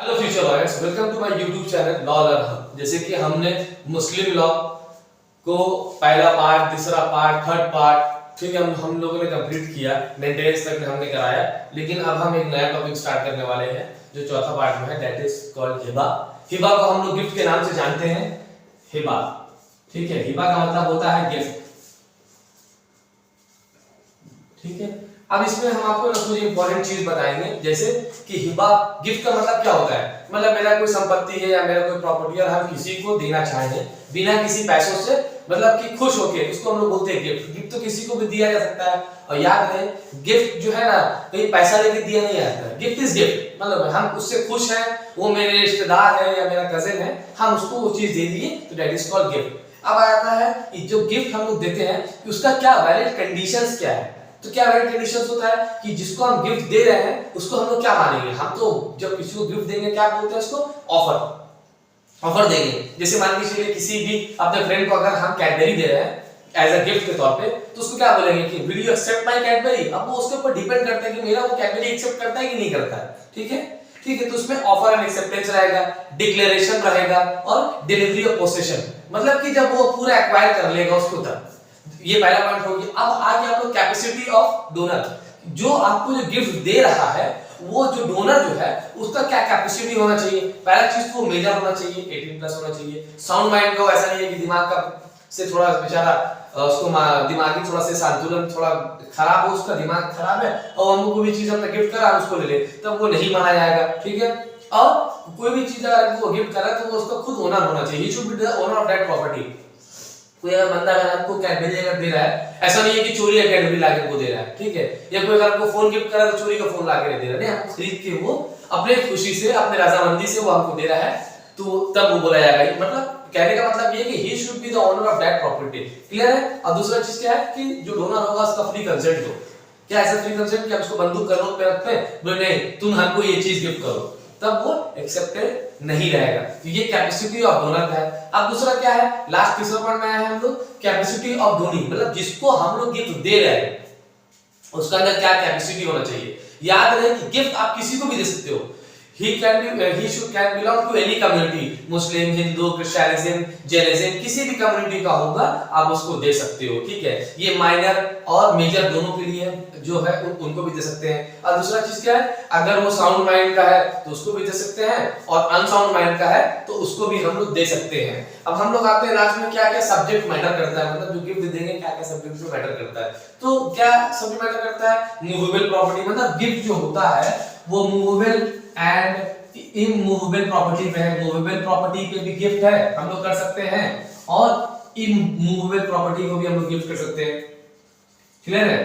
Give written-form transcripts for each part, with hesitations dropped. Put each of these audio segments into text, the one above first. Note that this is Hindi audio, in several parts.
Hello future lawyers, welcome to my YouTube channel law learn hub. जैसे कि हमने मुस्लिम लॉ को पहला पार्ट, दूसरा पार्ट, थर्ड पार्ट, ठीक है, हम लोगों ने कंप्लीट किया, मेंटेनेंस तक हमने कराया। लेकिन अब हम एक नया टॉपिक स्टार्ट करने वाले हैं जो चौथा पार्ट में है, that is called Hiba. Hiba को हम लोग गिफ्ट के नाम से जानते हैं, हिबा। ठीक है, हिबा का मतलब होता है गिफ्ट। ठीक है, अब इसमें हम आपको ना कुछ इंपॉर्टेंट चीज बताएंगे, जैसे कि हिबा गिफ्ट का मतलब क्या होता है। मतलब मेरा कोई संपत्ति है या मेरा कोई प्रॉपर्टी है, हम किसी को देना चाहें बिना किसी पैसों से, मतलब कि खुश होके, उसको हम लोग बोलते हैं गिफ्ट। गिफ्ट तो किसी को भी दिया जा सकता है। और याद रहे, गिफ्ट जो है ना, कहीं पैसा लेके दिया नहीं जाता है। गिफ्ट इज गिफ्ट, मतलब हम उससे खुश हैं, वो मेरे रिश्तेदार है या मेरा कजिन है, हम उसको वो चीज दे दिए, तो दैट इज कॉल्ड गिफ्ट। अब आता है कि जो गिफ्ट हम लोग देते हैं उसका क्या वैलिड कंडीशंस क्या है। तो क्या वैलिड कंडीशंस होता है कि जिसको हम गिफ्ट दे रहे हैं उसको हम लोग क्या मानेंगे। हम तो जब किसी को गिफ्ट देंगे क्या बोलते हैं उसको, ऑफर देंगे। जैसे मान के चलिए किसी भी अपने फ्रेंड को अगर हम कैडबरी दे रहे हैं एज अ गिफ्ट के तौर पे, तो उसको क्या बोलेंगे कि will you accept my Cadbury. अब वो उसके ऊपर डिपेंड करता है कि मेरा वो कैडबरी एक्सेप्ट करता है कि नहीं करता है। ठीक है, तो उसमें ऑफर एंड एक्सेप्टेंस रहेगा, डिक्लेरेशन रहेगा और डिलीवरी ऑफ पोसेशन, मतलब कि जब वो पूरा एक्वायर कर लेगा उसको तब। ये पहला पॉइंट हो गया। अब आगे हम लोग कैपेसिटी ऑफ डोनर, जो आपको जो गिफ्ट दे रहा है वो जो डोनर जो है उसका क्या कैपेसिटी होना चाहिए। पहला चीज तो मेजर होना चाहिए, 18+ होना चाहिए। साउंड माइंड का ऐसा नहीं है कि दिमाग का से थोड़ा बेचारा उसको दिमागी थोड़ा से संतुलन थोड़ा खराब हो, उसका दिमाग खराब है और हमको कोई भी चीज अपना गिफ्ट करा उसको ले ले, तब वो नहीं माना जाएगा। ठीक है, और कोई भी चीज अगर वो गिफ्ट कर रहा है तो वो उसका खुद ओनर होना चाहिए, he should be the owner of that property. कोई अगर बंदा अगर आपको कैडबरी अगर दे रहा है, ऐसा नहीं है कि चोरी का कैडबरी लाके वो दे रहा है। ठीक है, या कोई अगर आपको फोन गिफ्ट कर रहा है तो चोरी का फोन लाके दे रहा है, नहीं, आपको खरीद के वो अपने खुशी से अपने रजामंदी से वो आपको दे रहा है, तो तब वो बोला जाएगा। मतलब कहने का मतलब ये है कि he should be the owner of that property. Clear है। और दूसरा चीज क्या है कि जो डोनर होगा उसका फ्री कंसेंट हो। क्या ऐसा फ्री कंसेंट कि हम उसको बंदूक करोड़ पे रखते हैं, बोले नहीं तुम हमको ये चीज गिफ्ट करो, तब वो एक्सेप्टेड नहीं रहेगा। तो ये कैपेसिटी ऑफ डोनर का है। अब दूसरा क्या है, लास्ट तीसरा पॉइंट में आए हैं हम लोग, कैपेसिटी ऑफ डोनिंग, मतलब जिसको हम लोग गिफ्ट दे रहे हैं उसका अंदर क्या कैपेसिटी होना चाहिए। याद रहे कि गिफ्ट आप किसी को भी दे सकते हो। he can belong to any community, Muslim, Hindu, Christianism, Jainism, किसी भी कम्युनिटी का होगा आप उसको दे सकते हो। ठीक है, ये माइनर और मेजर दोनों के लिए जो है उनको भी दे सकते हैं। और दूसरा चीज क्या है, अगर वो साउंड माइंड का है तो उसको भी दे सकते हैं, और अनसाउंड माइंड का है तो उसको भी हम लोग दे सकते हैं। अब हम लोग आते हैं लास्ट में, क्या क्या सब्जेक्ट मैटर करता है, मतलब जो गिफ्ट देंगे क्या क्या सब्जेक्ट मैटर करता है। तो क्या सब्जेक्ट मैटर करता है, मूवेबल प्रॉपर्टी, मतलब गिफ्ट जो होता है वो मूवेबल एंड इमूवेबल प्रॉपर्टी में है। मूवेबल प्रॉपर्टी पे भी गिफ्ट है हम लोग कर सकते हैं, और इमूवेबल प्रॉपर्टी को भी हम लोग गिफ्ट कर सकते हैं। क्लियर है।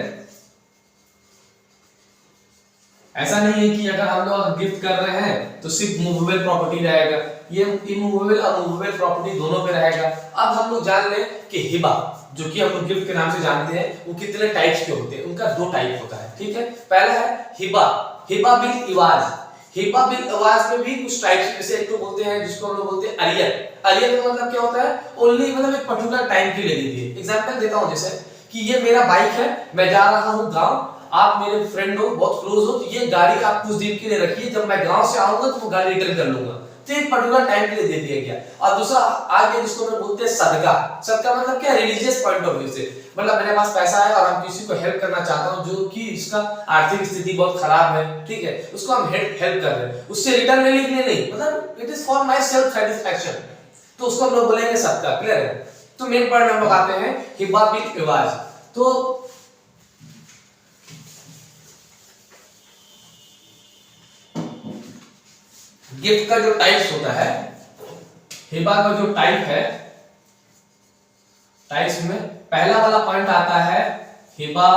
ऐसा नहीं है कि अगर हम लोग गिफ्ट कर रहे हैं तो सिर्फ मूवेबल प्रॉपर्टी रहेगा, ये इमूवेबल और मूवेबल प्रॉपर्टी दोनों पे रहेगा। अब हम लोग जान लें कि हिबा, जो कि हम लोग गिफ्ट के नाम से जानते हैं, वो कितने टाइप्स के होते हैं। उनका 2 टाइप होता है। ठीक है, पहला है हिबा, हिबा बिल इवाज। हिबा बिल इवाज में भी कुछ टाइप्स, जैसे एक तो बोलते हैं जिसको हम लोग बोलते हैं अरियर। अरियर का मतलब क्या होता है, ओनली मतलब एक पर्टिकुलर टाइम के लिए दीजिए। एग्जांपल देता हूं, जैसे कि ये मेरा बाइक है, मैं जा रहा हूं गांव, आप मेरे फ्रेंड हो, बहुत क्लोज हो, तो ये गाड़ी आप कुछ दिन के लिए रखिए, जब मैं गांव से आऊंगा तो वो गाड़ी रिटर्न कर लूंगा। तो एक पर्टिकुलर टाइम के लिए दे दिया गया। और दूसरा आगे जिसको हम बोलते हैं सदका। सदका मतलब क्या, रिलीजियस पॉइंट ऑफ व्यू से, मतलब मेरे पास पैसा है और हम किसी को हेल्प करना चाहता हूं जो कि इसका आर्थिक स्थिति बहुत खराब है, ठीक है, उसको हम हेल्प कर रहे हैं, उससे रिटर्न लेने के लिए नहीं, मतलब it is for my self satisfaction, तो उसको हम लोग बोलेंगे सदका। क्लियर है। तो मेन पॉइंट हम लोग आते हैं हिबा बिल इवाज। तो गिफ्ट का जो टाइप्स होता है, हिबा का जो टाइप है, टाइप्स में पहला वाला पॉइंट आता है हिबा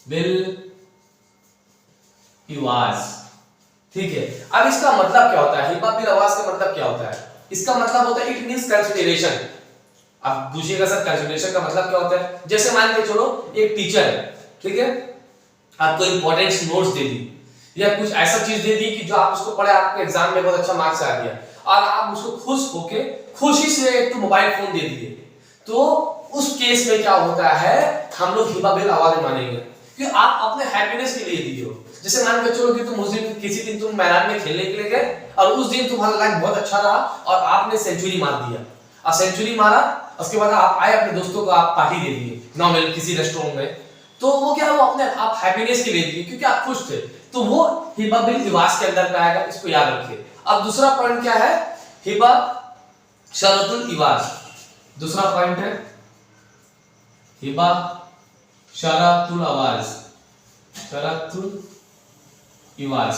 बिल इवाज। ठीक है, अब इसका मतलब क्या होता है, हिबा बिल इवाज का मतलब क्या होता है। इसका मतलब होता है इट मींस कंसीडरेशन। अब पूछिएगा सर कंसीडरेशन का मतलब क्या होता है। जैसे मान के चलो एक टीचर है, ठीक है, आपको इंपॉर्टेंट नोट्स दे दी या कुछ ऐसा चीज दे दी कि जो आप उसको पढ़े, आपके एग्जाम में बहुत अच्छा मार्क्स आ गया, और आप उसको खुश होके खुशी से एक तो मोबाइल फोन दे दिए, तो उस केस में क्या होता है, हम लोग हिबा बिल आवाज मानेंगे कि आप अपने हैप्पीनेस के लिए दिए हो। जैसे मान के चलो कि तुम उस दिन किसी दिन तुम मैदान में खेलने के लिए गए और उस दिन तुम्हारा लक बहुत अच्छा रहा और आपने सेंचुरी मार दिया, और सेंचुरी मारा, उसके बाद आप आए अपने दोस्तों को आप पार्टी दे दिए नॉर्मल किसी रेस्टोरेंट में, तो वो क्या, वो अपने आप हैप्पीनेस के लिए दिए क्योंकि आप खुश थे, तो वो हिबा बिल इवास के अंदर आएगा, इसको याद रखिए। अब दूसरा पॉइंट क्या है, हिबा शरतुल इवाज। दूसरा पॉइंट है हिबा शरतुल आवाज, शरतुल इवाज।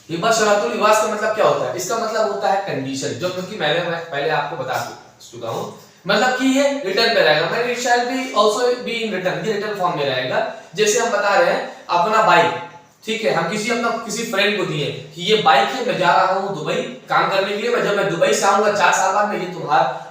हिबा शरतुल इवाज का मतलब क्या होता है, इसका मतलब होता है कंडीशन, जो कि मैं पहले आपको बता चुका हूं, मतलब कि ये रिटर्न पे रहेगा, मैं it shall be also be in return, ये रिटर्न फॉर्म में रहेगा। जैसे हम बता रहे हैं अपना बाइक, ठीक है, हम किसी फ्रेंड को दिए कि ये बाइक है, मैं जा रहा हूँ दुबई काम करने के लिए, जब मैं दुबई से आऊंगा 4 साल बाद में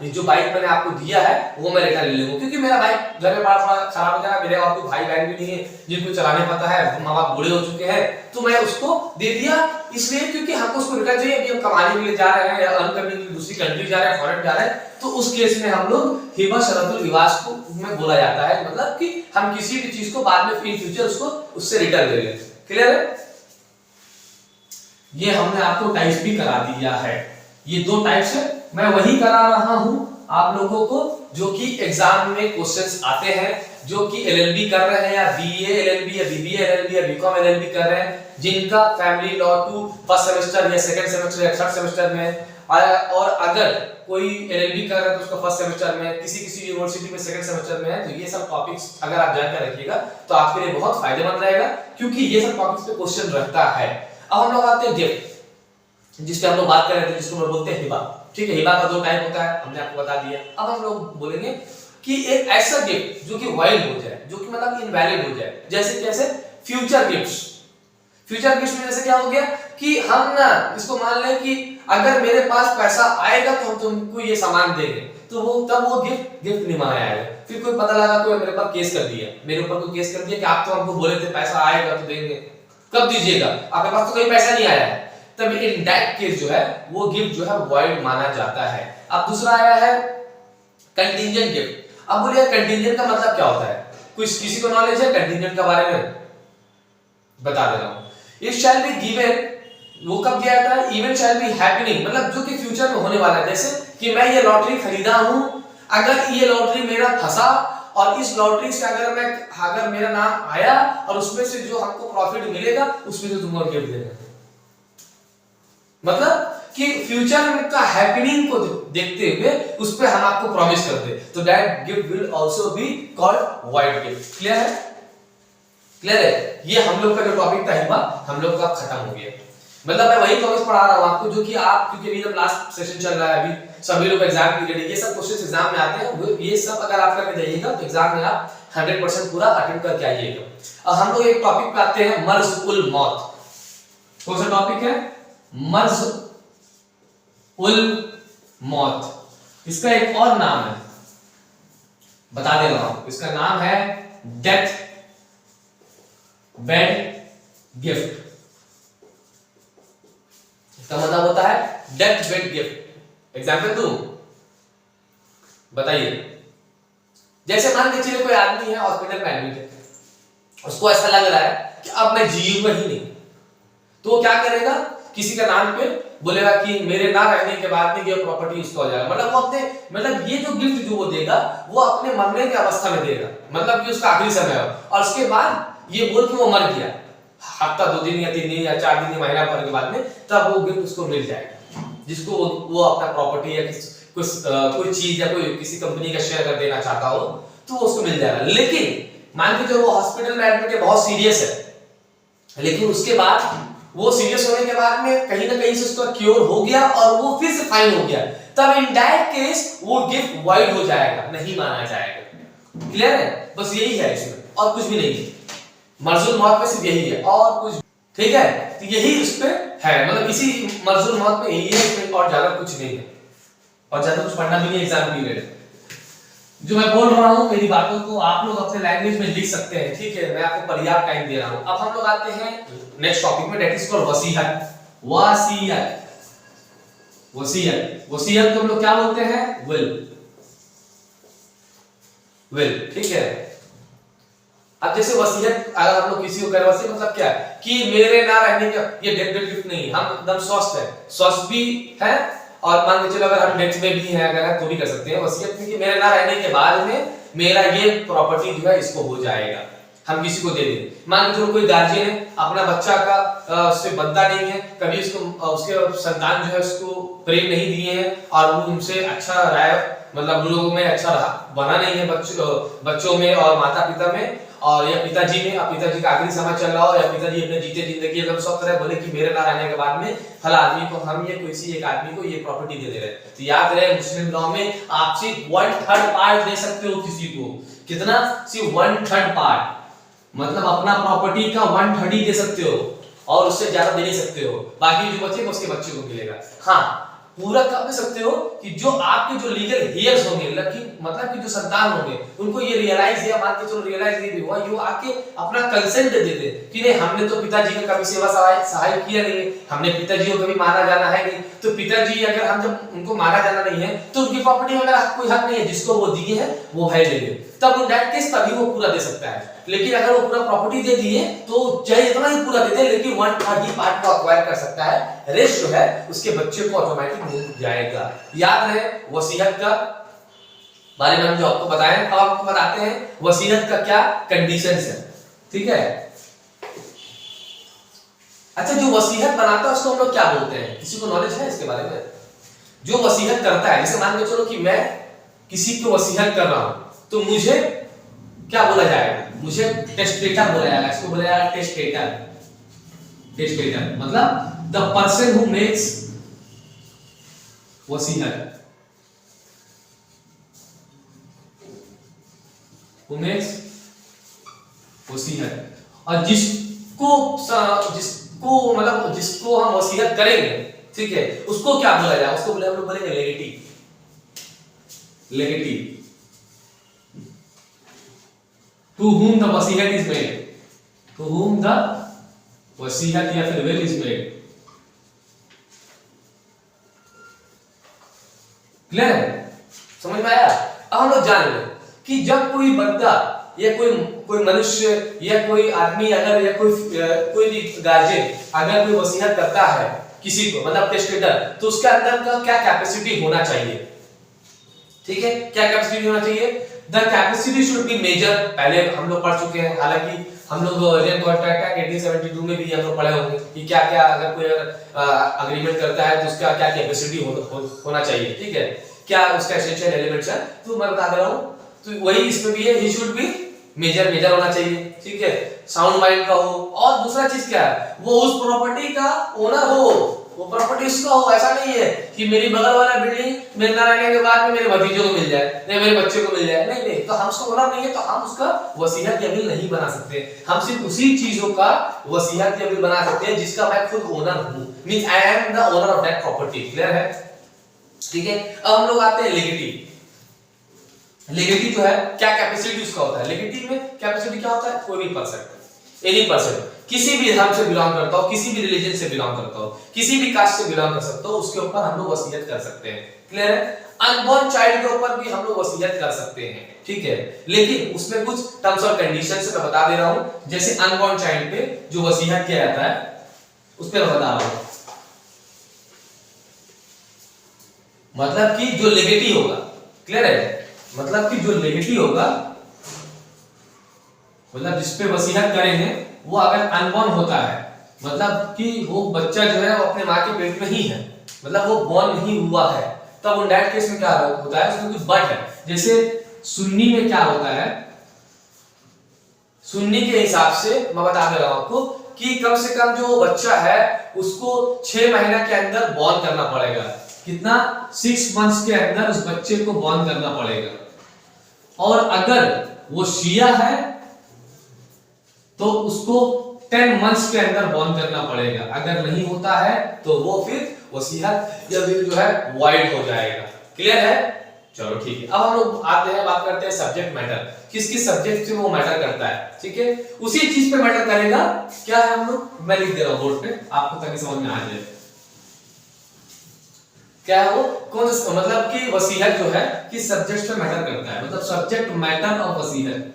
ये जो बाइक मैंने आपको दिया है वो मैं रिटर्न ले लूंगा, क्योंकि मेरा बाइक घर में बड़ा खराब हो जाएगा, मेरे और कोई भाई बहन भी नहीं है जिनको चलाने पता है, माँ बाप बूढ़े हो चुके हैं, तो मैं उसको दे दिया इसलिए क्योंकि हमको उसको रिटर्न चाहिए, अभी हम कमाने के लिए जा रहे हैं या अर्न करने के लिए दूसरी कंट्री जा रहे हैं, फॉरेन जा रहे हैं, तो उस केस में हम लोग हिबा शरतुल इवाज को में बोला जाता है, मतलब कि हम किसी भी चीज को बाद में इन फ्यूचर उसको उससे रिटर्न ले लें। क्लियर है? ये हमने आपको टाइप्स भी करा दिया है, ये 2 टाइप्स है, मैं वही करा रहा हूं आप लोगों को जो कि एग्जाम में क्वेश्चंस आते हैं, जो कि एलएलबी कर रहे हैं या बीए एलएलबी या बीबीए एलएलबी या बीकॉम एलएलबी कर रहे हैं, जिनका फैमिली लॉ 2 फर्स्ट सेमेस्टर या सेकंड सेमेस्टर या थर्ड सेमेस्टर में, और अगर कोई एलएलबी कर रहा है तो उसका फर्स्ट सेमेस्टर में, किसी यूनिवर्सिटी में सेकंड सेमेस्टर में है, तो ये सब टॉपिक्स अगर आप जानकर रखिएगा तो आपके लिए बहुत फायदेमंद रहेगा, क्योंकि ये सब टॉपिक्स पे क्वेश्चन रहता है। अब हम लोग आते हैं गिफ्ट, जिस पे हम लोग बात कर रहे थे, जिसको हम बोलते हैं हिबा, ठीक है, हिबा का 2 टाइप होता है, हमने आपको बता दिया। अब हम लोग बोलेंगे कि एक ऐसा गिफ्ट जो कि वाइड हो जाए, जो कि मतलब इनवैलिड हो जाए, जैसे कैसे, फ्यूचर गिफ्ट्स। फ्यूचर गिफ्ट में जैसे क्या हो गया कि हम ना इसको मान लें कि अगर मेरे पास पैसा आएगा तो हम तुमको ये सामान देंगे, तो वो तब वो गिफ्ट नहीं माना जाएगा। फिर कोई पता लगा कोई मेरे पर केस कर दिया, मेरे ऊपर कोई केस कर दिया कि आप तो हमको बोले थे पैसा आएगा तो देंगे, कब दीजिएगा, आपके पास तो कोई पैसा नहीं आया है, तब इन दैट केस जो है वो गिफ्ट जो है वॉइड माना जाता है। अब दूसरा आया है कंटिंजेंट गिफ्ट। अब बोलिए कंटिंजेंट का मतलब क्या होता है, कुछ किसी को नॉलेज है कंटिंजेंट के बारे में? बता दे रहा हूं, इट शैल बी गिवन, वो कब दिया जाता है, इवेंट शैल बी हैपनिंग, मतलब जो कि फ्यूचर में होने वाला है, जैसे कि मैं ये लॉटरी खरीदा हूं, अगर ये लॉटरी मेरा फंसा और इस लॉटरी से अगर मेरा नाम आया और उसमें से जो हमको प्रॉफिट मिलेगा उसमें से तुमको गिफ्ट देना, मतलब कि फ्यूचर का हैपनिंग को देखते हुए उस पे हम आपको प्रॉमिस करते हैं, तो that gift will also be called wide gift. Clear है? क्लियर है? ये हम लोग का जो टॉपिक था हिबा हम लोग का खत्म हो गया, मतलब मैं वही टॉपिक्स पढ़ा रहा हूं आपको जो कि आप, क्योंकि अभी जब लास्ट सेशन चल रहा है, अभी सभी लोग एग्जाम पीरियड है, ये सब क्वेश्चन एग्जाम में आते हैं, ये सब अगर आप करके जाइएगा तो एग्जाम में आप 100% पूरा अटेंड करके आइएगा। अब हम लोग एक टॉपिक पे आते हैं, मर्ज उल मौत। कौन सा टॉपिक है? मर्ज उल मौत। इसका एक और नाम है, बता दे रहा हूं, इसका नाम है डेथ बेड गिफ्ट। इसका मतलब होता है डेथ बेड गिफ्ट। एग्जाम्पल दूं, बताइए, जैसे मान लीजिए कोई आदमी है हॉस्पिटल में एडमिट है, उसको ऐसा लग रहा है कि अब मैं जीऊंगा ही नहीं, तो वो क्या करेगा, किसी का नाम पे बोलेगा कि मेरे ना रहने के बाद में ये प्रॉपर्टी उसका हो जाएगा, मतलब वो अपने, मतलब ये जो गिफ्ट जो वो देगा वो अपने मरने की अवस्था में देगा, मतलब कि उसका आखिरी समय हो, और उसके बाद ये बोल के वो मर गया, हफ्ता 2 दिन या 3 दिन या 4 दिन या महीना भर के बाद में, तब वो गिफ्ट उसको मिल जाएगा, जिसको वो अपना प्रॉपर्टी या कोई चीज या कोई किसी कंपनी का शेयर अगर देना चाहता हो तो वो उसको मिल जाएगा। लेकिन मान के चलो वो हॉस्पिटल में एडमिट है, बहुत सीरियस है, लेकिन उसके बाद वो सीरियस होने के बाद में कहीं ना कहीं से उसका क्योर हो गया और वो फिर से फाइन हो गया, तब इन दैट केस वो गिफ्ट वाइड हो जाएगा, नहीं माना जाएगा। क्लियर है? बस यही है इसमें, और कुछ भी नहीं है, मर्जुल मौत में सिर्फ यही है और कुछ, ठीक है, तो यही उस पे है, मतलब इसी मर्जुल मौत में यही है, इसमें और ज्यादा कुछ नहीं है, और ज्यादा कुछ पढ़ना भी नहीं एग्जाम पीरियड। जो मैं बोल रहा हूं मेरी बातों को आप लोग अपने लैंग्वेज में लिख सकते हैं, ठीक है, मैं आपको पर्याप्त टाइम दे रहा हूं। अब हम लोग आते हैं नेक्स्ट टॉपिक में, दैट इज कॉल्ड वसीयत। वसीयत, वसीयत, वसीयत को हम लोग क्या बोलते हैं? विल, विल, ठीक है। अब जैसे वसीयत अगर हम लोग किसी को करें, वसीयत मतलब क्या है कि मेरे ना रहने का, ये डेथ गिफ्ट नहीं, हम एकदम स्वस्थ है, स्वस्थ भी है और मान के चलो अगर हम डेथ में भी है अगर है तो भी कर सकते हैं वसीयत में कि मेरे ना रहने के बाद में मेरा ये प्रॉपर्टी जो है इसको हो जाएगा, हम किसी को दे दें। मान के चलो कोई गार्जियन है, अपना बच्चा का उससे बनता नहीं है, कभी उसको उसके संतान जो है उसको प्रेम नहीं दिए हैं और वो उनसे अच्छा रहा है, मतलब लोगों में अच्छा बना नहीं है बच्चों में और माता पिता में, और या पिताजी में, अब पिताजी का आखिरी समय चल रहा हो या पिताजी अपने जीते जिंदगी एकदम स्वस्थ रहे, बोले कि मेरे ना रहने के बाद में फला आदमी को हम ये किसी एक आदमी को ये प्रॉपर्टी दे रहे हैं, तो याद रहे मुस्लिम लॉ में आप सिर्फ 1/3 पार्ट दे सकते हो किसी को। कितना? सिर्फ 1/3 पार्ट, मतलब अपना प्रॉपर्टी का 1/3 ही दे सकते हो और उससे ज्यादा दे नहीं सकते हो, बाकी जो बचेगा उसके बच्चे को मिलेगा। हाँ, पूरा कब दे सकते हो कि जो आपके जो लीगल हेयर्स होंगे, मतलब कि जो संतान होंगे उनको ये रियलाइज या मान के चलो रियलाइज नहीं भी हुआ, ये आके अपना कंसेंट दे देते कि नहीं हमने तो पिताजी का कभी सेवा सहाय किया नहीं, हमने पिताजी को कभी मारा जाना है नहीं, तो पिताजी अगर हम जब उनको मारा जाना नहीं है तो उनकी प्रॉपर्टी में मेरा कोई हक नहीं है, जिसको वो दिए हैं वो भाई ले ले, तब उन दैट केस तभी वो पूरा दे सकता है। लेकिन अगर वो पूरा प्रॉपर्टी दे दिए तो चाहे इतना ही पूरा दे दे लेकिन 1/3 ही पार्ट को एक्वायर कर सकता है, रेस्ट जो है उसके बच्चे को ऑटोमेटिक मिल जाएगा। याद रहे वसीयत का बारे में हम जो आपको बताएं, अब आपको बताते हैं वसीयत का क्या कंडीशंस है, ठीक है। अच्छा, जो वसीयत बनाता है उसको हम लोग क्या बोलते हैं, किसी को नॉलेज है इसके बारे में? जो वसीयत करता है, जैसे मान के चलो कि मैं किसी को वसीयत कर रहा हूं तो मुझे क्या बोला जाएगा? मुझे टेस्टेटर बोला जाएगा, इसको बोला जाएगा टेस्टेटर। टेस्टेटर मतलब द पर्सन हु मेक्स वसीयत, हु मेक्स वसीयत, और जिसको मतलब जिसको हम वसीयत करेंगे, ठीक है, उसको क्या बोला जाएगा? उसको बोले हम लोग बोलेंगे लेगेटी। लेगेटी to whom the wasiyat is made, to whom the wasiyat या फिर will is made। क्लियर है? समझ में आया? अब हम लोग जान लें कि जब कोई बंदा या कोई मनुष्य या कोई आदमी अगर या कोई भी गार्जियन अगर कोई वसीयत करता है किसी को, मतलब टेस्टेटर, तो उसके अंदर का क्या कैपेसिटी होना चाहिए, ठीक है, क्या कैपेसिटी होना चाहिए? The capacity should be measure, पहले हम लोग पढ़ चुके हैं, हालांकि हम लोग रेन कॉन्ट्रैक्ट एक्ट 1872 में भी हम लोग पढ़े होंगे कि क्या क्या अगर कोई अग्रीमेंट करता है तो उसका क्या कैपेसिटी होना चाहिए, ठीक है, क्या उसका एसेंशियल एलिमेंट्स है, तो मैं बता दे रहा हूं, तो वही इसमें भी है, ही शुड बी मेजर होना चाहिए, ठीक है, साउंड माइंड का हो, और दूसरा चीज क्या है, वो उस प्रॉपर्टी का ओनर हो, वो प्रॉपर्टी उसका हो, ऐसा नहीं है कि मेरी बगल वाला बिल्डिंग मेरे ना रहने के बाद में मेरे भतीजों को मिल जाए या मेरे बच्चे को मिल जाए, नहीं नहीं, तो हम उसका ओनर नहीं है तो हम उसका वसीयत या विल नहीं बना सकते, हम सिर्फ उसी चीजों का वसीयत या विल बना सकते हैं जिसका मैं खुद ओनर हूं, means I am the owner of that property. Clear है? ठीक है, अब हम लोग आते हैं लेगेटी। लेगेटी जो है क्या कैपेसिटी उसका होता है, लेगेटी में कैपेसिटी क्या होता है, कोई भी पर्सन, एनी पर्सन, किसी भी धर्म से बिलोंग करता हो, किसी भी रिलीजन से बिलोंग करता हो, किसी भी कास्ट से बिलोंग कर सकता हो, उसके ऊपर हम लोग वसीयत कर सकते हैं। क्लियर है? अनबॉर्न चाइल्ड के ऊपर भी हम लोग वसीयत कर सकते हैं, ठीक है, लेकिन उसमें कुछ टर्म्स और कंडीशंस मैं बता दे रहा हूं। जैसे अनबॉर्न चाइल्ड पे जो वसीयत किया जाता है उस पर मैं बता रहा हूं, मतलब कि जो लेगेटी होगा, क्लियर है, मतलब कि जो लेगेटी होगा, मतलब जिसपे वसीयत करेंगे वो अगर अनबॉर्न होता है, मतलब कि वो बच्चा जो है वो अपने मां के पेट में ही है, मतलब वो बॉर्न नहीं हुआ है, तब उन दैट केस में क्या होता है, उसमें कुछ बट है। जैसे सुन्नी में क्या होता है, सुन्नी के हिसाब से मैं बता दे रहा हूं आपको कि कम से कम जो बच्चा है उसको 6 महीना के अंदर बॉर्न करना पड़ेगा। कितना? 6 मंथ्स के अंदर उस बच्चे को बॉर्न करना पड़ेगा। और अगर वो शिया है तो उसको 10 मंथ्स के अंदर बॉर्न करना पड़ेगा। अगर नहीं होता है तो वो फिर वसीयत या विल जो है वॉइड हो जाएगा। क्लियर है? चलो ठीक है, अब हम लोग आते हैं, बात करते हैं सब्जेक्ट मैटर, किस किस सब्जेक्ट से वो मैटर करता है, ठीक है, उसी चीज पे मैटर करेगा। क्या है हम लोग, मैं लिख दे रहा हूं बोर्ड पे आपको ताकि समझ में आ जाए। क्या है वो, कौन सा, मतलब कि वसीयत जो है किस सब्जेक्ट पे मैटर करता है, मतलब सब्जेक्ट मैटर ऑफ वसीयत,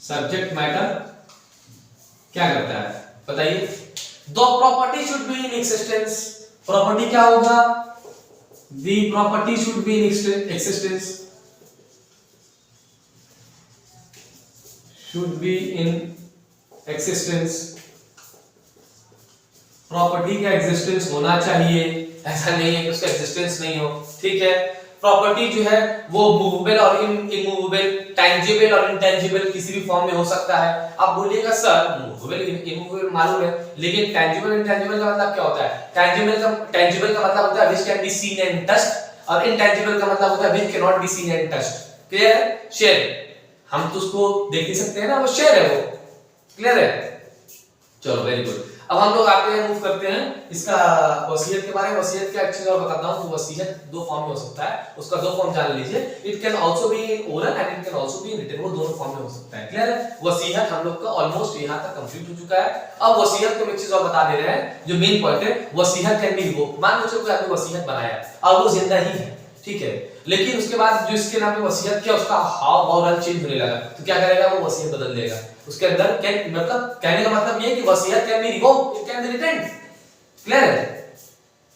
सब्जेक्ट मैटर क्या करता है बताइए। The property should be in existence, property क्या होगा, the property should be in existence, should be in existence, property का एग्जिस्टेंस होना चाहिए, ऐसा नहीं है कि उसका एग्जिस्टेंस नहीं हो, ठीक है। प्रॉपर्टी जो है वो मूवेबल और इमूवेबल, टैंजिबल और इनटैंजिबल किसी भी फॉर्म में हो सकता है। आप बोलिएगा सर मूवेबल इमूवेबल मालूम है, लेकिन टैंजिबल इनटैंजिबल का मतलब क्या होता है? टैंजिबल का मतलब होता है which can be seen and touched, और इनटैंजिबल का मतलब होता है which can not be seen and touched. Clear है? शेयर, हम तो उसको देख नहीं सकते हैं ना, वो शेयर है वो। क्लियर है? चलो वेरी गुड। अब हम लोग आते हैं, मूव करते हैं इसका वसीयत के बारे में। वसीयत क्या अच्छी और बताता हूं। तो वसीयत दो फॉर्म में हो सकता है, उसका दो फॉर्म जान लीजिए। It can also be in oral and it can also be in written, वो दोनों फॉर्म में हो सकता है। क्लियर है? वसीयत हम लोग का ऑलमोस्ट यहां तक कंप्लीट हो चुका है। अब वसीयत को एक चीज और बता दे रहे हैं, जो मेन पॉइंट है, वसीयत कैन बी रिवोक्ड। मान लो कोई आदमी वसीयत बनाया और वो जिंदा ही है, ठीक है, लेकिन उसके बाद जो इसके नाम पे वसीयत किया उसका हाव भाव रंग चेंज होने लगा, तो क्या करेगा? वो वसीयत बदल देगा। उसके अंदर क्या मतलब, कहने का मतलब ये है कि वसीयत can be revoked, it can be retained. Clear है?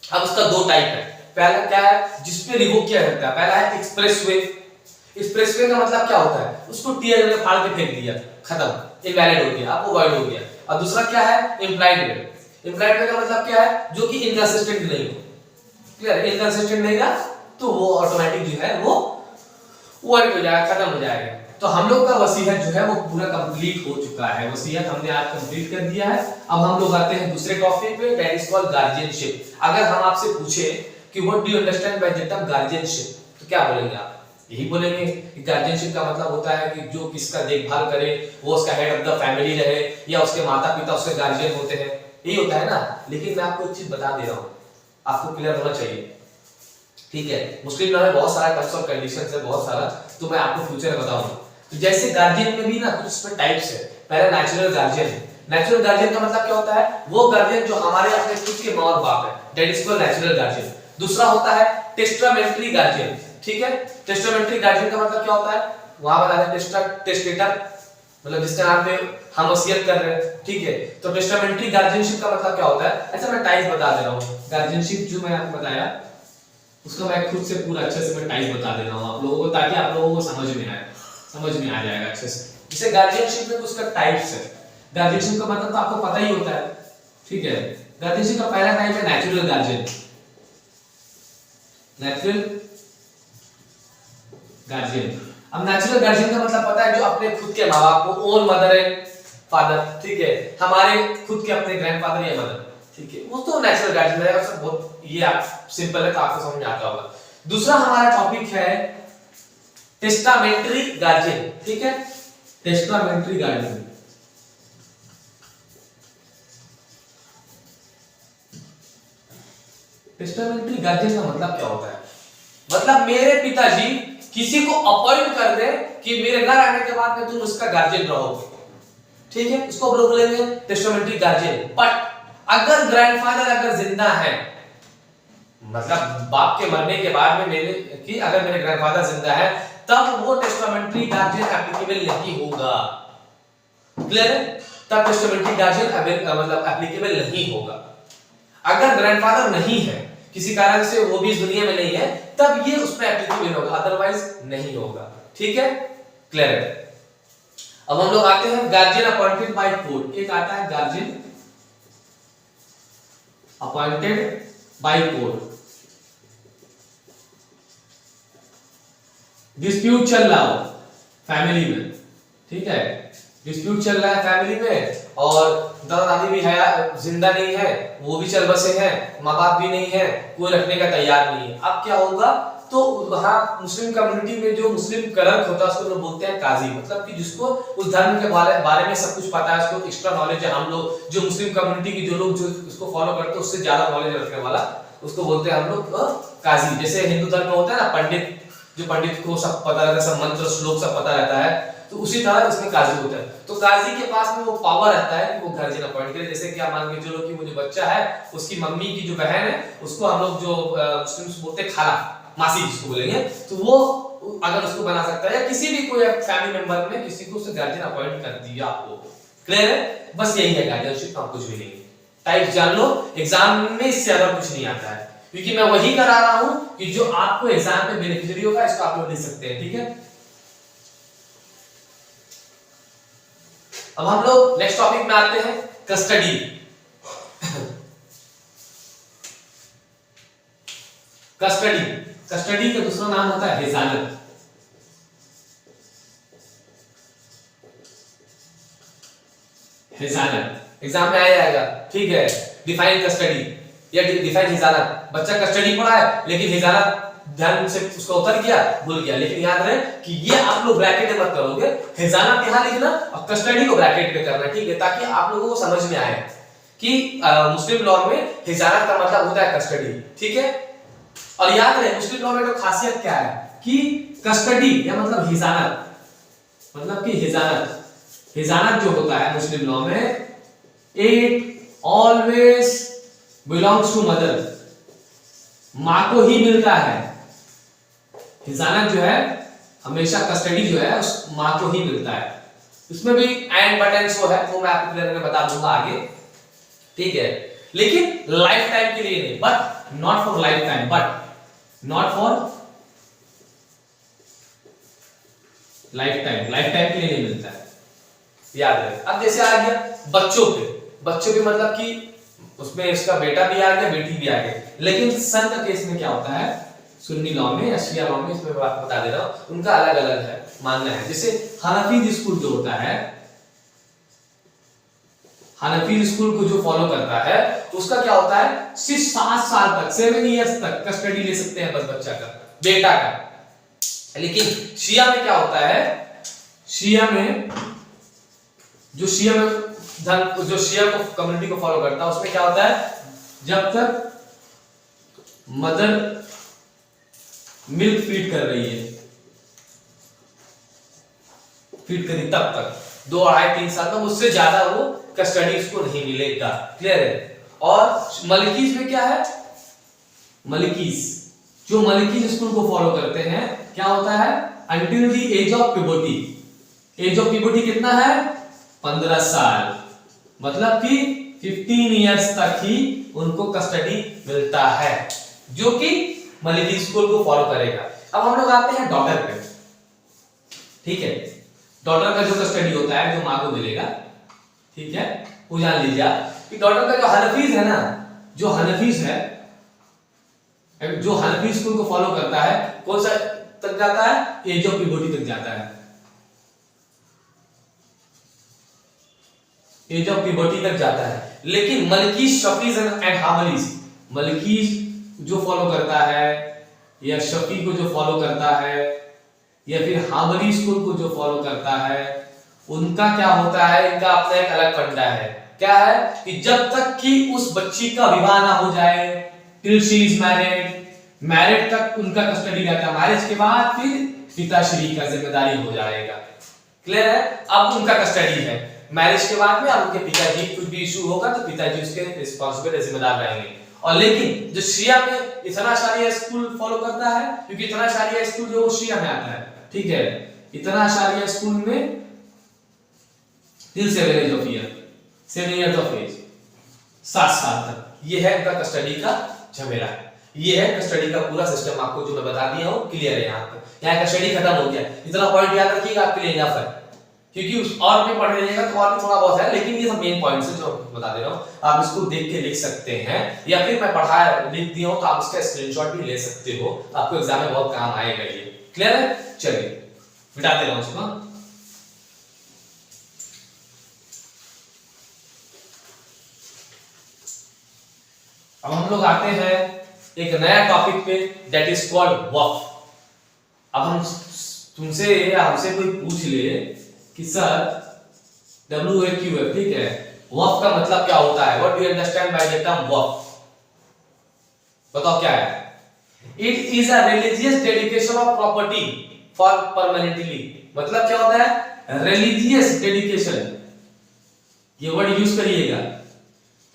अब उसका दो टाइप है। पहला क्या है जिसपे रिवोक किया जाता है? पहला है एक्सप्रेस वे। एक्सप्रेस वे का मतलब क्या होता है? उसको टीयर में फाड़ के फेंक दिया, खत्म, इनवैलिड हो गया, आपको वॉइड हो गया। और दूसरा क्या है? इंप्लाइड वे। इंप्लाइड वे का मतलब क्या है? जो कि इनकंसिस्टेंट नहीं हो। क्लियर? इनकंसिस्टेंट नहीं रहा तो वो ऑटोमेटिक जो है वो वॉइड हो जाएगा, खत्म हो जाएगा। तो हम लोग का वसीयत जो है वो पूरा कंप्लीट हो चुका है। वसीयत हमने आज कंप्लीट कर दिया है। अब हम लोग आते हैं दूसरे टॉपिक पे, दैट इज कॉल्ड गार्डियनशिप। अगर हम आपसे पूछे कि what do you understand by the term guardianship, तो क्या बोलेंगे आप? यही बोलेंगे कि गार्डियनशिप का मतलब होता है कि जो किसका देखभाल करे, वो उसका हेड ऑफ द फैमिली रहे, या उसके माता पिता उसके गार्डियन होते हैं, यही होता है ना। लेकिन मैं आपको एक चीज बता दे रहा हूं, आपको क्लियर होना चाहिए, ठीक है। मुस्लिम लॉ में बहुत सारा टर्म्स और कंडीशंस है, बहुत सारा, तो मैं आपको फ्यूचर में बताऊंगा। तो जैसे गार्डियन में भी ना कुछ इसमें टाइप्स है। पहला नेचुरल गार्डियन है। नेचुरल गार्डियन का मतलब क्या होता है? वो गार्डियन जो हमारे अपने खुद के माँ और बाप है, that is called natural guardian. दूसरा होता है टेस्टामेंट्री गार्डियन, ठीक है। टेस्टामेंट्री गार्डियन का मतलब क्या होता है? वहां बता दें, टेस्टेटर मतलब जिसके नाम पे हम वसीयत कर रहे हैं, ठीक है। तो टेस्टामेंट्री गार्डियनशिप का मतलब क्या होता है? अच्छा मैं टाइप बता दे रहा हूं। गार्डियनशिप जो मैं आपको बताया उसका मैं खुद से पूरा अच्छे से मैं टाइप बता दे रहा हूं आप लोगों को, ताकि आप लोगों को समझ में आ जाएगा अच्छे से। जैसे गार्डियनशिप में कुछ का टाइप्स है। गार्डियनशिप का मतलब तो आपको पता ही होता है, ठीक है। गार्डियनशिप का पहला टाइप है नेचुरल गार्डियन। नेचुरल गार्डियन, अब नेचुरल गार्डियन का मतलब पता है जो अपने खुद के माँ बाप को, ओन मदर एंड फादर, ठीक है, हमारे खुद के अपने ग्रैंडफादर या मदर, ठीक है, वो तो नेचुरल गार्डियन है। सब बहुत ये आप सिंपल है तो आपको समझ में आता होगा। दूसरा हमारा टॉपिक है टेस्टामेंट्री गार्डियन, ठीक है। टेस्टामेंट्री गार्डियन, टेस्टामेंट्री गार्डियन का मतलब क्या होता है? मतलब मेरे पिताजी किसी को अपॉइंट कर दे कि मेरे घर आने के बाद में तुम उसका गार्जियन रहोगे, ठीक है, उसको हम लोग बोलेंगे टेस्टामेंट्री गार्जियन। बट अगर ग्रैंडफादर अगर जिंदा है, मतलब बाप के मरने के बाद में मेरे कि अगर मेरे ग्रैंडफादर जिंदा है, तब वो टेस्टामेंट्री गार्जियन एप्लीकेबल नहीं होगा। क्लियर है? तब टेस्टामेंट्री गार्जियन मतलब एप्लीकेबल नहीं होगा। अगर ग्रैंडफादर नहीं है, किसी कारण से वो भी इस दुनिया में नहीं है, तब ये उसमें एप्लीकेबल होगा, अदरवाइज नहीं होगा, ठीक है। क्लियर है? अब हम लोग आते हैं गार्जियन अपॉइंटेड बाय कोर्ट। एक आता है guardian appointed by court. Dispute चल रहा हो फैमिली में, ठीक है, डिस्प्यूट चल रहा है फैमिली में, और दादा दादी भी है जिंदा नहीं है, वो भी चल बसे हैं, माँ बाप भी नहीं है, कोई रखने का तैयार नहीं है। अब क्या होगा? तो वहां मुस्लिम कम्युनिटी में जो मुस्लिम क्लर्क होता है उसको लोग बोलते हैं काजी, मतलब कि जिसको उस धर्म के बारे में सब कुछ पता है, उसको एक्स्ट्रा नॉलेज है। हम लोग जो मुस्लिम कम्युनिटी की जो लोग जो उसको फॉलो करते हैं उससे ज्यादा नॉलेज रखने वाला, उसको बोलते हैं हम लोग काजी। जैसे हिंदू धर्म में होता है ना पंडित, जो पंडित को सब पता रहता है, सब मंत्र श्लोक सब पता रहता है, तो उसी तरह इसमें काजी होता है। तो काजी के पास में वो पावर रहता है कि वो गार्जियन अपॉइंट करे। जैसे कि आप मान के चलो कि वो जो बच्चा है उसकी मम्मी की जो बहन है उसको हम लोग जो मुस्लिम बोलते हैं खाला, मासी जिसको बोलेंगे, तो वो अगर उसको बना सकता है, या किसी भी कोई फैमिली मेंबर में किसी को उससे गार्जियन अपॉइंट कर दिया आपको। क्लियर है? बस यही है गार्जियनशिप का, कुछ भी नहीं। टाइप जान लो, एग्जाम में इससे ज्यादा कुछ नहीं आता है, क्योंकि मैं वही करा रहा हूं कि जो आपको एग्जाम में बेनिफिशियरी होगा इसको आप लोग लिख सकते हैं। ठीक है, अब हम लोग नेक्स्ट टॉपिक में आते हैं, कस्टडी। कस्टडी का दूसरा नाम होता है हिजानत। हिजानत एग्जाम में आ जाएगा। ठीक है, डिफाइन कस्टडी या डिफाइन हिजानत। बच्चा कस्टडी पढ़ा है लेकिन हिजानत ध्यान से उसका उतर गया, भूल गया। लेकिन याद रहे कि ये आप लोग ब्रैकेट में मत करोगे, हिजानत यहां लिखना और कस्टडी को ब्रैकेट में करना। ठीक है, ताकि आप लोगों को समझ में आए कि मुस्लिम लॉ में हिजानत का मतलब होता है कस्टडी। ठीक है, और याद रहे मुस्लिम लॉ में तो खासियत क्या है कि कस्टडी या मतलब हिजानत, मतलब कि हिजानत जो होता है मुस्लिम लॉ में, it always belongs to mother, मां को ही मिलता है। हिजानत जो है हमेशा, कस्टडी जो है उस मां को ही मिलता है। इसमें भी एंड बट एंड सो है, वो मैं आपको क्लियर करके बता दूंगा आगे। ठीक है, लेकिन लाइफ टाइम के लिए नहीं, but not for life time, but not for life time के लिए नहीं मिलता है, याद है। अब जैसे आ गया बच्चों पे मतलब कि उसमें इसका बेटा भी आ गया, बेटी भी आ गई। लेकिन सन का केस में क्या होता है, सुन्नी लॉ में या शिया लॉ में, इसमें मैं आपको बता दे रहा हूं, उनका अलग अलग है मानना है। जैसे हनफी स्कूल जो होता है, हनफी स्कूल को जो फॉलो करता है तो उसका क्या होता है, सिर्फ 7 साल तक, 7 इयर्स तक कस्टडी ले सकते हैं बस बच्चा का, बेटा का। लेकिन शिया में क्या होता है, शिया में जो शिया को कम्युनिटी को फॉलो करता है उसमें क्या होता है, जब तक मदर मिल्क फीड कर रही है, फीड करी तब तक 2, 2.5, 3 साल तक, उससे ज्यादा वो कस्टडी उसको नहीं मिलेगा। क्लियर है? और मलकीज में क्या है, जो मलकीज स्कूल को फॉलो करते हैं क्या होता है, until the age of puberty. Age of puberty कितना है, 15 साल, मतलब कि 15 इयर्स तक ही उनको कस्टडी मिलता है, जो कि मलिकी स्कूल को फॉलो करेगा। अब हम लोग आते हैं डॉटर पे। ठीक है, डॉटर का जो कस्टडी होता है, जो मां को मिलेगा, ठीक है, वो जान लीजिए आप कि डॉटर का जो हनफीज है ना, जो हनफीज है, जो हनफी स्कूल को फॉलो करता है, कौन सा तक जाता है, एज ऑफ प्यूबर्टी तक जाता है, एज ऑफ प्यूबर्टी तक जाता है। लेकिन मलकीज, शफीज एंड हामलीज, मलकीज जो फॉलो करता है या शफी को जो फॉलो करता है या फिर हामली स्कूल को जो फॉलो करता है, उनका क्या होता है, इनका अपना एक अलग फंडा है। क्या है कि जब तक कि उस बच्ची का विवाह ना हो जाए, टिल शी इज मैरिड तक उनका कस्टडी रहता है। मैरिज के बाद फिर पिताश्री का जिम्मेदारी हो जाएगा। क्लियर है? अब उनका कस्टडी है मैरिज के बाद में। अब उनके पिताजी कुछ भी इशू होगा तो पिताजी उसके रिस्पांसिबल जिम्मेदार रहेंगे। और लेकिन जो शिया में इतना शारिया स्कूल फॉलो करता है, क्योंकि इतना शारिया स्कूल जो शिया में आता है, ठीक है, इतना शारिया स्कूल में टिल 7 इयर्स ऑफ एज, 7 साल तक, ये है इनका कस्टडी का झमेला। ये है कस्टडी का पूरा सिस्टम, आपको जो मैं बता दिया हूं, क्लियर है। यहाँ पे यहाँ कस्टडी खत्म हो गया। इतना पॉइंट याद रखिएगा, आपके लिए इनफ है, क्योंकि उस और में पढ़ लीजिएगा तो और भी थोड़ा बहुत है, लेकिन ये सब मेन पॉइंट्स हैं जो बता दे रहा हूं। आप इसको देख के लिख सकते हैं, या फिर मैं पढ़ाया लिख दिया हूं तो आप इसका स्क्रीनशॉट भी ले सकते हो, आपको एग्जाम में बहुत काम आएगा ये। क्लियर है? चलिए मिटा दे रहा हूं इसको। अब हम लोग आते हैं एक नया टॉपिक पे, दैट इज कॉल्ड वक्फ। अब हम तुमसे या हमसे कोई पूछ ले कि सर WAQF, ठीक है, वक्फ का मतलब क्या होता है, what do you understand by the term waqf? बताओ क्या है? It is a religious dedication of property for permanently. मतलब क्या होता है? रिलीजियस डेडिकेशन, ये वर्ड यूज करिएगा,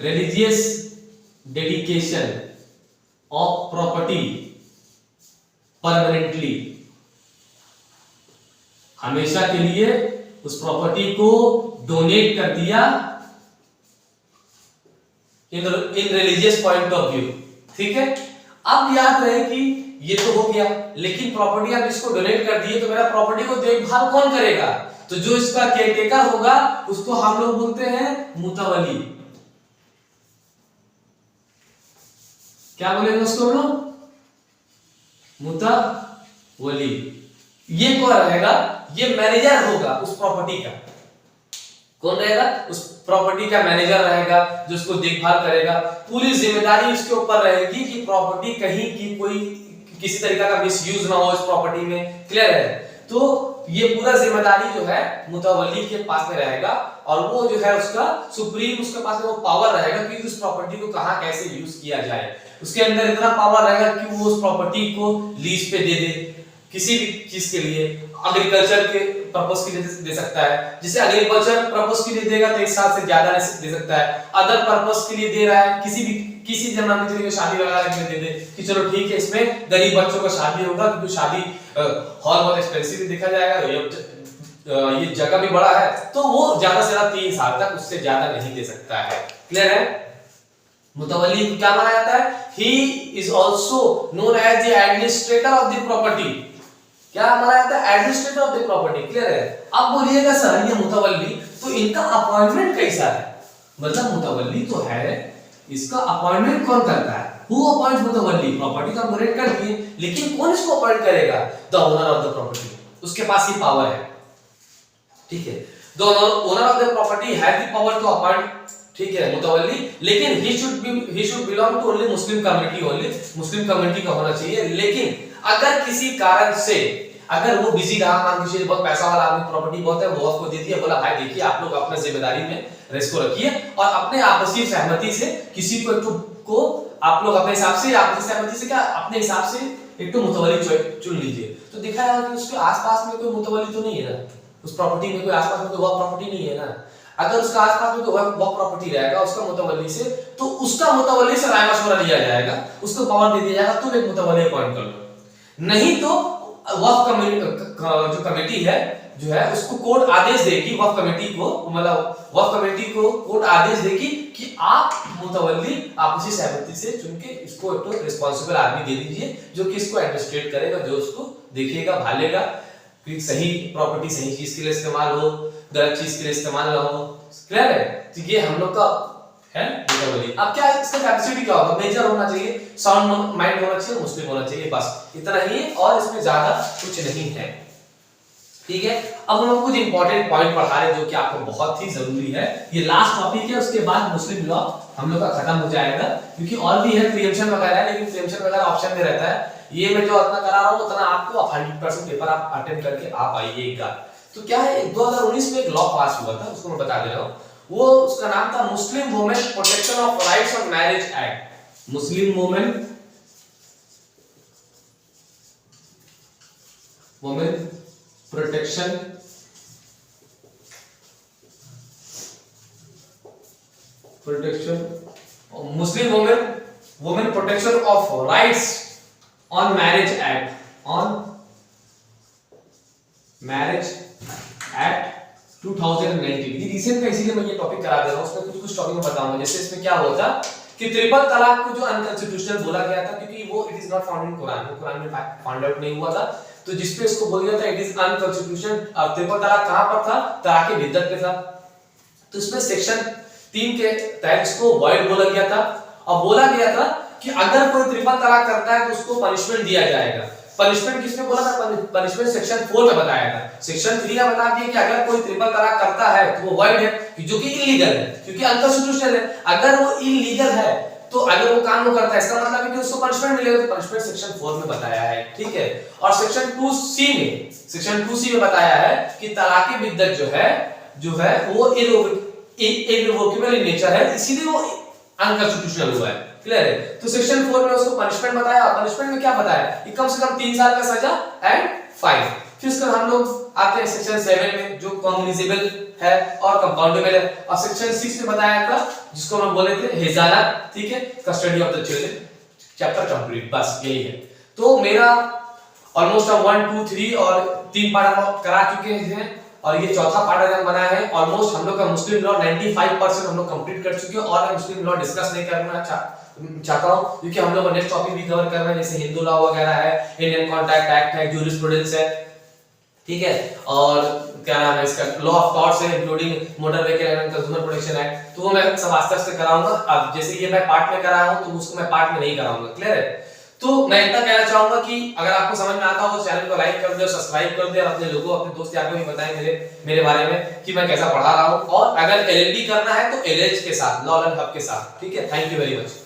religious dedication of property permanently हमेशा के लिए उस प्रॉपर्टी को डोनेट कर दिया in religious point of view. ठीक है, अब याद रहे कि ये तो हो गया, लेकिन प्रॉपर्टी आप इसको डोनेट कर दिए तो मेरा प्रॉपर्टी को देखभाल कौन करेगा? तो जो इसका केयरटेकर होगा उसको हम लोग बोलते हैं मुतवली। क्या बोलेंगे उसको हम लोग? मुतवली। ये कौन रहेगा? ये मैनेजर होगा उस प्रॉपर्टी का। कौन रहेगा? उस प्रॉपर्टी का मैनेजर रहेगा जो उसको देखभाल करेगा। पूरी जिम्मेदारी उसके ऊपर रहेगी कि प्रॉपर्टी कहीं की कोई किसी तरीका का मिसयूज ना हो इस प्रॉपर्टी में। क्लियर है? तो ये पूरा जिम्मेदारी जो है मुतवल्ली के पास में रहेगा और वो जो है उसका सुप्रीम उसके पास में वो पावर रहेगा कि उस प्रॉपर्टी को कहां कैसे यूज किया जाए। उसके अंदर इतना पावर रहेगा कि वो उस प्रॉपर्टी को लीज पे दे दे, किसी भी चीज के लिए, एग्रीकल्चर के पर्पस के लिए दे सकता है। जैसे एग्रीकल्चर पर्पस के लिए देगा तो 1 साल से ज्यादा दे सकता है। अदर पर्पस के लिए दे रहा है, किसी जमाने के लिए शादी वगैरह के लिए दे दे कि चलो ठीक है इसमें गरीब बच्चों का शादी होगा, क्योंकि शादी हॉल बहुत एक्सपेंसिव देखा जाएगा, ये जगह भी बड़ा है, तो वो ज्यादा से ज्यादा 3 साल तक, उससे ज्यादा नहीं दे सकता है। क्लियर है? मुतवल्ली को क्या माना जाता है? He is also known as the administrator of the property. क्या माना जाता है? Administrator of the property. Clear है? अब बोलिएगा सर ये मुतवल्ली, तो इनका अपॉइंटमेंट कैसा है? मतलब मुतवल्ली तो है, इसका अपॉइंटमेंट कौन करता है? Who appoints mutawalli? प्रॉपर्टी तो अपॉइंट कर दिए, लेकिन कौन इसको अपॉइंट करेगा? The owner of the property. उसके पास ही पावर है। ठीक है, the owner of the property has the power to appoint, ठीक है, मुतवल्ली, लेकिन he should belong to only Muslim community. Only Muslim community का होना चाहिए। लेकिन अगर किसी कारण से अगर वो बिजी रहा, मान लीजिए बहुत पैसा वाला आदमी, प्रॉपर्टी बहुत है, वो आपको दे दिया, बोला भाई देखिए आप लोग अपने जिम्मेदारी में इसको रखिए और अपने आपसी सहमति से किसी को आप लोग अपने हिसाब से, आपसी सहमति से क्या अपने हिसाब से एक तो मुतवल्ली चुन लीजिए। तो देखा जाएगा कि उसके आसपास में कोई मुतवल्ली तो नहीं है ना, उस प्रॉपर्टी में कोई आसपास में कोई वह प्रॉपर्टी नहीं है ना। अगर उसका आसपास में कोई वह प्रॉपर्टी रहेगा उसका मुतवल्ली से, तो उसका मुतवल्ली से राय मशवरा लिया जाएगा, उसको पावर दे दिया जाएगा तुम एक मुतवल्ली अपॉइंट कर लो। नहीं तो वक्फ जो कमेटी है जो है उसको कोर्ट आदेश देगी, वक्फ कमेटी को, मतलब वक्फ कमेटी को कोर्ट आदेश देगी कि आप मुतवल्ली आपसी सहमति से चुन के इसको एक तो रिस्पांसिबल आदमी दे दीजिए जो कि इसको एडमिनिस्ट्रेट करेगा, जो उसको देखेगा, भालेगा कि सही प्रॉपर्टी सही चीज के लिए इस्तेमाल हो, गलत चीज के लिए इस्तेमाल ना हो। क्लियर है? तो ये हम लोग का है मुतवल्ली। अब क्या इसका कैपेसिटी क्या होगा? मेजर होना चाहिए, साउंड माइंड होना चाहिए, मुस्लिम होना चाहिए, बस इतना ही है और इसमें ज्यादा कुछ नहीं है। ठीक है, अब हम लोग कुछ इंपॉर्टेंट पॉइंट पढ़ा रहे हैं जो कि आपको बहुत ही जरूरी है। ये लास्ट टॉपिक है, उसके बाद मुस्लिम लॉ हम लोग का खत्म हो जाएगा, क्योंकि और भी है प्रीएम्पशन वगैरह है, लेकिन प्रीएम्पशन वगैरह ऑप्शन में रहता है। ये मैं जो इतना करा रहा हूं उतना आपको 100% पेपर आप अटेंड करके आप आइएगा। तो क्या है, 2019 में एक लॉ पास हुआ था, उसको मैं बता दे रहा हूं। वो उसका नाम था Muslim women protection of rights on marriage act. Muslim women protection Muslim women protection of rights on marriage act, on marriage act 2019। ये रिसेंट का, इसीलिए मैं ये टॉपिक करा दे रहा हूं। उसमें कुछ टॉपिक में बताऊंगा। जैसे इसमें क्या होता कि ट्रिपल तलाक को जो अनकॉन्स्टिट्यूशनल बोला गया था, क्योंकि वो it is not found in Quran, वो कुरान में फाउंड आउट नहीं हुआ था, तो जिसपे इसको बोल दिया था इट इज अनकॉन्स्टिट्यूशनल। और ट्रिपल तलाक कहां पर था? तलाक बिद्दत पे था। तो इसमें सेक्शन 3 के तहत इसको वॉइड बोला गया था और बोला गया था कि अगर कोई ट्रिपल तलाक करता है तो उसको पनिशमेंट दिया जाएगा। पनिशमेंट किसमें बोला था? पनिशमेंट सेक्शन 4 में बताया था। सेक्शन 3 में बता दिया कि अगर कोई ट्रिपल तलाक करता है तो वो वॉइड है, जो कि इलीगल है, क्योंकि अनकॉन्स्टिट्यूशनल है। अगर वो इलीगल है तो अगर वो काम करता है, इसका मतलब है कि उसको पनिशमेंट मिलेगा। तो पनिशमेंट सेक्शन 4 में बताया है। ठीक है, और सेक्शन 2C में बताया है कि तलाक बिद्दत जो है वो इररिवोकेबल इन नेचर है, इसीलिए वो अनकॉन्स्टिट्यूशनल हुआ है। क्लियर है? तो सेक्शन 4 में उसको पनिशमेंट बताया। पनिशमेंट में क्या बताया कि कम से कम 3 साल का सजा एंड फाइन। फिर इसका हम लोग आते हैं सेक्शन 7 में, जो कॉग्निजेबल है और कंपाउंडेबल है। और सेक्शन 6 में बताया था, जिसको हम बोले थे हिजानत, ठीक है, custody of the children, chapter complete. बस यही है। तो मेरा ऑलमोस्ट हम 1 2 3 और 3 पार्ट हम करा चुके हैं और ये चौथा पार्ट अगर बना है। ऑलमोस्ट हम लोग का मुस्लिम लॉ 95% हम लोग कंप्लीट कर चुके हैं और मैं मुस्लिम लॉ डिस्कस नहीं करना चाहता हूं क्योंकि हम लोग को नेक्स्ट टॉपिक भी कवर करना है, जैसे हिंदू लॉ वगैरह है, इंडियन कॉन्ट्रैक्ट एक्ट है, ज्यूरिस्प्रूडेंस है, ठीक है, और क्या नाम है इसका, लॉ ऑफ टॉर्ट्स है including motor vehicle and consumer protection act. तो वो मैं सब आस्ते आस्ते कराऊंगा। अब जैसे ये मैं पार्ट में कराया हूं तो उसको मैं पार्ट में नहीं कराऊंगा। क्लियर है? तो मैं इतना कहना चाहूंगा कि अगर आपको समझ में आता हो तो चैनल को लाइक कर दे, सब्सक्राइब कर दे और अपने लोगों, अपने दोस्त यार को भी बताएं मेरे बारे में कि मैं कैसा पढ़ा रहा हूं। और अगर एलएलबी करना है तो एलएच के साथ, लॉ एंड हब के साथ। ठीक है, थैंक यू वेरी मच।